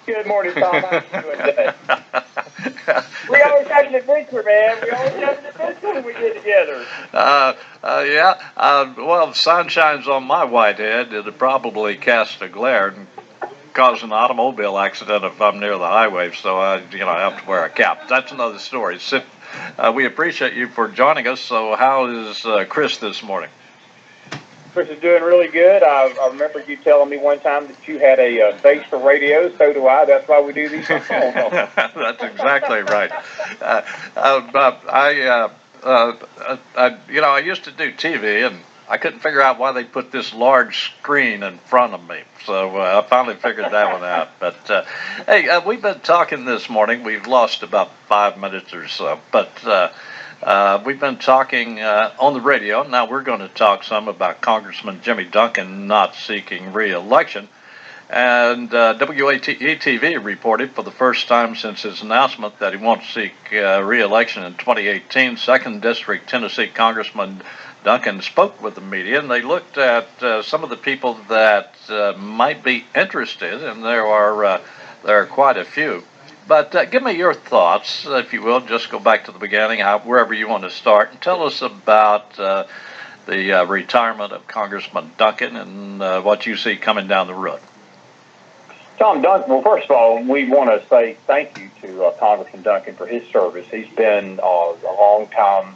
Good morning, Tom. How you doing today? We always have an adventure, man. We always have an adventure when we get together. Yeah. Well, if sun shines on my white head, it'd probably cast a glare and cause an automobile accident if I'm near the highway. So I have to wear a cap. That's another story. We appreciate you for joining us. So, how is Chris this morning? Chris is doing really good. I remember you telling me one time that you had a base for radio. So do I. That's why we do these on phone. That's exactly right. But I used to do TV, and I couldn't figure out why they put this large screen in front of me. So I finally figured that one out. But hey, we've been talking this morning. We've lost about 5 minutes or so, but we've been talking on the radio. Now we're going to talk some about Congressman Jimmy Duncan not seeking re-election. And WATE-TV reported for the first time since his announcement that he won't seek re-election in 2018. 2nd District Tennessee Congressman Duncan spoke with the media, and they looked at some of the people that might be interested, and there are quite a few. But give me your thoughts, if you will. Just go back to the beginning, wherever you want to start, and tell us about the retirement of Congressman Duncan and what you see coming down the road. Tom Duncan, well, first of all, we want to say thank you to Congressman Duncan for his service. He's been a long-time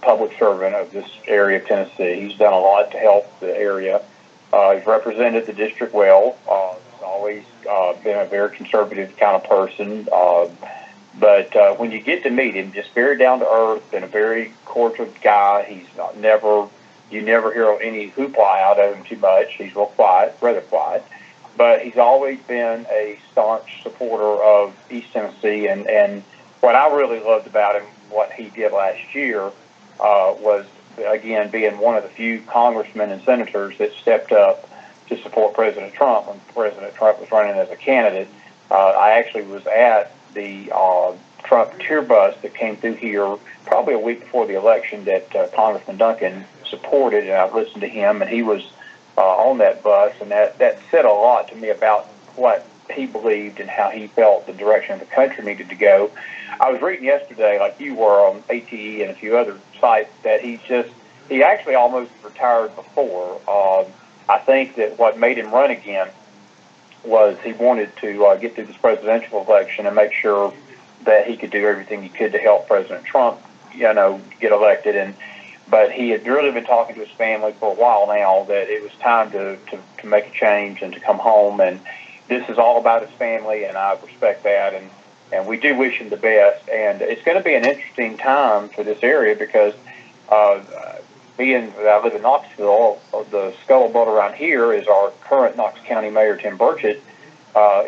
public servant of this area of Tennessee. He's done a lot to help the area. He's represented the district well. He's always been a very conservative kind of person. But when you get to meet him, just very down to earth and a very cordial guy. He's you never hear any hoopla out of him too much. He's real quiet, rather quiet. But he's always been a staunch supporter of East Tennessee. And what I really loved about him, what he did last year, was, again, being one of the few congressmen and senators that stepped up to support President Trump when President Trump was running as a candidate. I actually was at the Trump tour bus that came through here probably a week before the election that Congressman Duncan supported, and I listened to him, and he was on that bus, and that said a lot to me about what he believed and how he felt the direction the country needed to go. I was reading yesterday, like you were on ATE and a few other sites, that he actually almost retired before. I think that what made him run again was he wanted to get through this presidential election and make sure that he could do everything he could to help President Trump, get elected. But he had really been talking to his family for a while now that it was time to make a change and to come home. And this is all about his family, and I respect that. And we do wish him the best. And it's going to be an interesting time for this area because being that I live in Knoxville, the scuttlebutt around here is our current Knox County Mayor, Tim Burchett,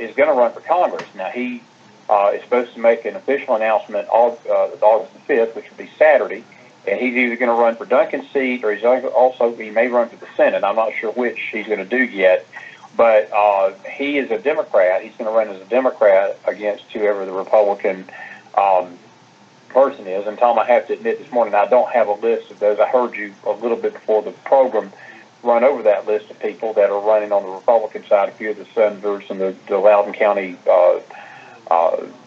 is going to run for Congress. Now, he is supposed to make an official announcement August the 5th, which will be Saturday. And he's either going to run for Duncan's seat or he may run for the Senate. I'm not sure which he's going to do yet. But he is a Democrat. He's going to run as a Democrat against whoever the Republican person is. And, Tom, I have to admit this morning I don't have a list of those. I heard you a little bit before the program run over that list of people that are running on the Republican side, a few of the senators and the Loudoun County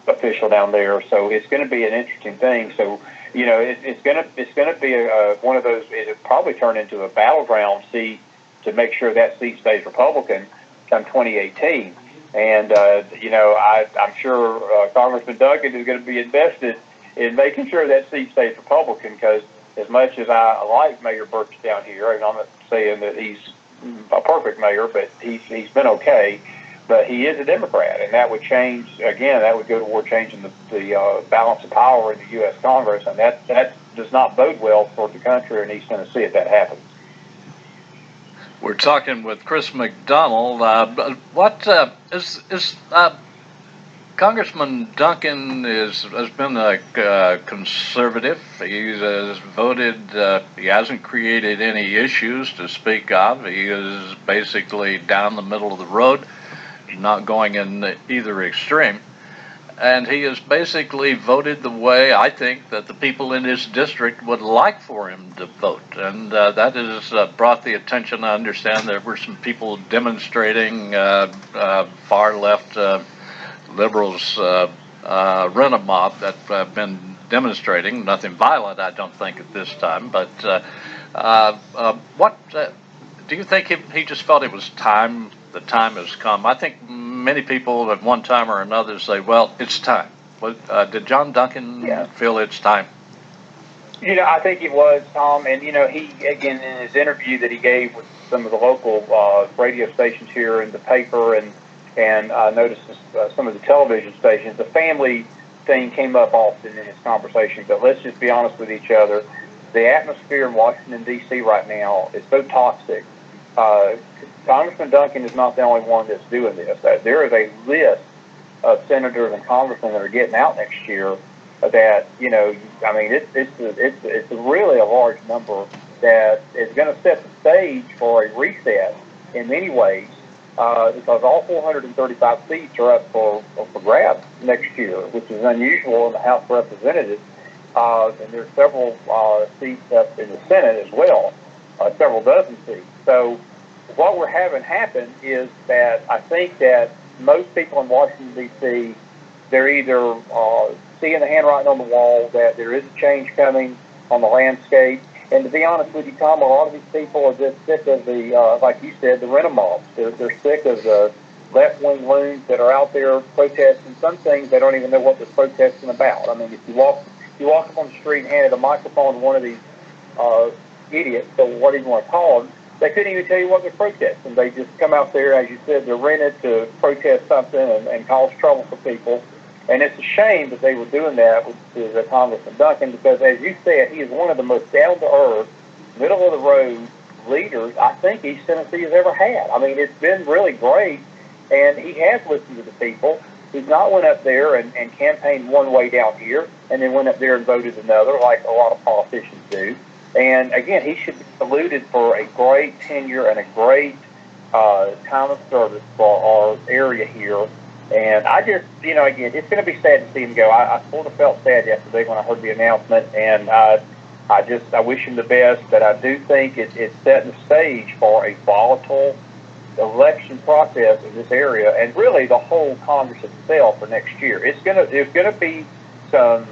official down there. So it's going to be an interesting thing. So, it's going to be one of those. It'll probably turn into a battleground seat to make sure that seat stays Republican come 2018. And I'm sure Congressman Duncan is going to be invested in making sure that seat stays Republican because as much as I like Mayor Burchett down here, and I'm not saying that he's a perfect mayor, but he's been okay. But he is a Democrat, and that would change, again, that would go toward changing the balance of power in the U.S. Congress, and that does not bode well for the country in East Tennessee if that happens. We're talking with Chris McDonald. Congressman Duncan has been a conservative. He has voted, he hasn't created any issues to speak of. He is basically down the middle of the road, not going in either extreme. and he has basically voted the way I think that the people in his district would like for him to vote. And that has brought the attention. I understand there were some people demonstrating, far left liberals, rent a mob that have been demonstrating. Nothing violent, I don't think, at this time. But what do you think he just felt it was time? The time has come. I think many people at one time or another say, well, it's time. Did John Duncan feel it's time? I think it was, Tom. And, he, again, in his interview that he gave with some of the local radio stations here in the paper and I noticed some of the television stations, the family thing came up often in his conversation. But let's just be honest with each other. The atmosphere in Washington, D.C. right now is so toxic. Congressman Duncan is not the only one that's doing this. There is a list of senators and congressmen that are getting out next year that, it's really a large number that is going to set the stage for a reset in many ways because all 435 seats are up for grabs next year, which is unusual in the House of Representatives. And there's several seats up in the Senate as well, several dozen seats. So what we're having happen is that I think that most people in Washington, D.C., they're either seeing the handwriting on the wall that there is a change coming on the landscape. And to be honest with you, Tom, a lot of these people are just sick of the, like you said, the rent-a-mobs. They're sick of the left-wing loons that are out there protesting some things they don't even know what they're protesting about. I mean, if you walk up on the street and handed a microphone to one of these idiots, so what do you want to call them, they couldn't even tell you what they're protesting. They just come out there, as you said, they're rented to protest something and cause trouble for people. And it's a shame that they were doing that with Congressman Duncan because, as you said, he is one of the most down-to-earth, middle-of-the-road leaders I think East Tennessee has ever had. I mean, it's been really great, and he has listened to the people. He's not went up there and campaigned one way down here and then went up there and voted another like a lot of politicians do. And, again, he should be saluted for a great tenure and a great time of service for our area here. And I just, again, it's going to be sad to see him go. I sort of felt sad yesterday when I heard the announcement, and I wish him the best, but I do think it's setting the stage for a volatile election process in this area, and really the whole Congress itself for next year. There's going to be some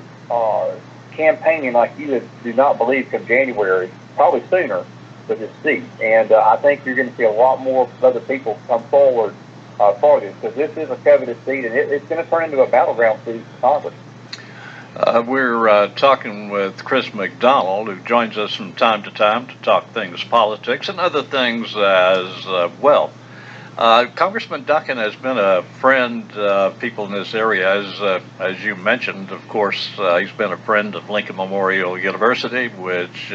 campaigning like you do not believe come January, probably sooner, for this seat. And I think you're going to see a lot more other people come forward for this, because this is a coveted seat, and it's going to turn into a battleground seat for Congress. We're talking with Chris McDonald, who joins us from time to time to talk things politics and other things as well. Congressman Duncan has been a friend of people in this area, as you mentioned. Of course, he's been a friend of Lincoln Memorial University, which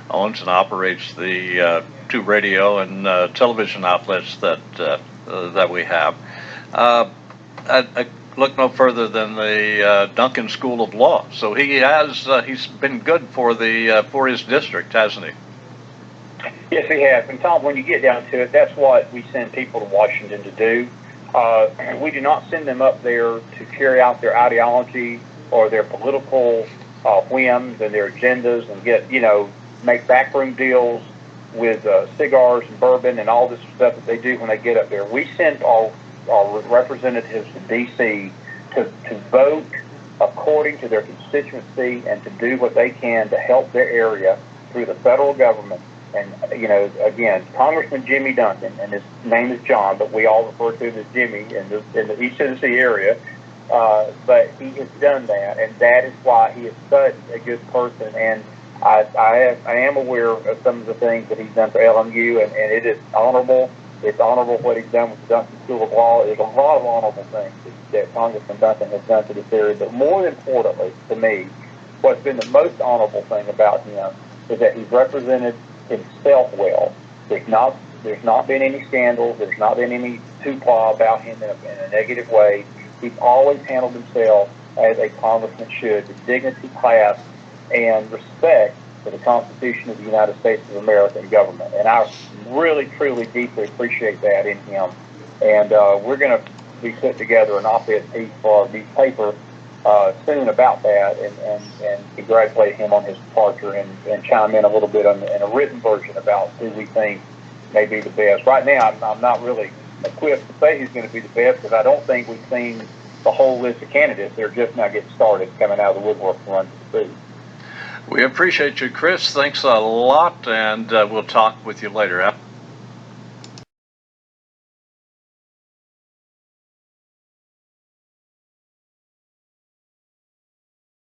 owns and operates the two radio and television outlets that we have. I look no further than the Duncan School of Law. So he's been good for his district, hasn't he? Yes, he has. And Tom, when you get down to it, that's what we send people to Washington to do. We do not send them up there to carry out their ideology or their political whims and their agendas and make backroom deals with cigars and bourbon and all this stuff that they do when they get up there. We send our representatives to D.C. to vote according to their constituency and to do what they can to help their area through the federal government. And, again, Congressman Jimmy Duncan, and his name is John, but we all refer to him as Jimmy in the East Tennessee area. But he has done that, and that is why he is such a good person. And I am aware of some of the things that he's done for LMU, and it is honorable. It's honorable what he's done with the Duncan School of Law. There's a lot of honorable things that Congressman Duncan has done to this area. But more importantly, to me, what's been the most honorable thing about him is that he's represented himself well. There's not been any scandals. There's not been any hoopla about him in a negative way. He's always handled himself as a congressman should, with dignity, class, and respect for the Constitution of the United States of America and government. And I really, truly, deeply appreciate that in him. And we're going to be putting together an op-ed piece for the paper soon about that, and congratulate him on his departure, and chime in a little bit in a written version about who we think may be the best. Right now, I'm not really equipped to say who's going to be the best, because I don't think we've seen the whole list of candidates. They're just now getting started, coming out of the woodwork to run for the booth. We appreciate you, Chris. Thanks a lot, and we'll talk with you later.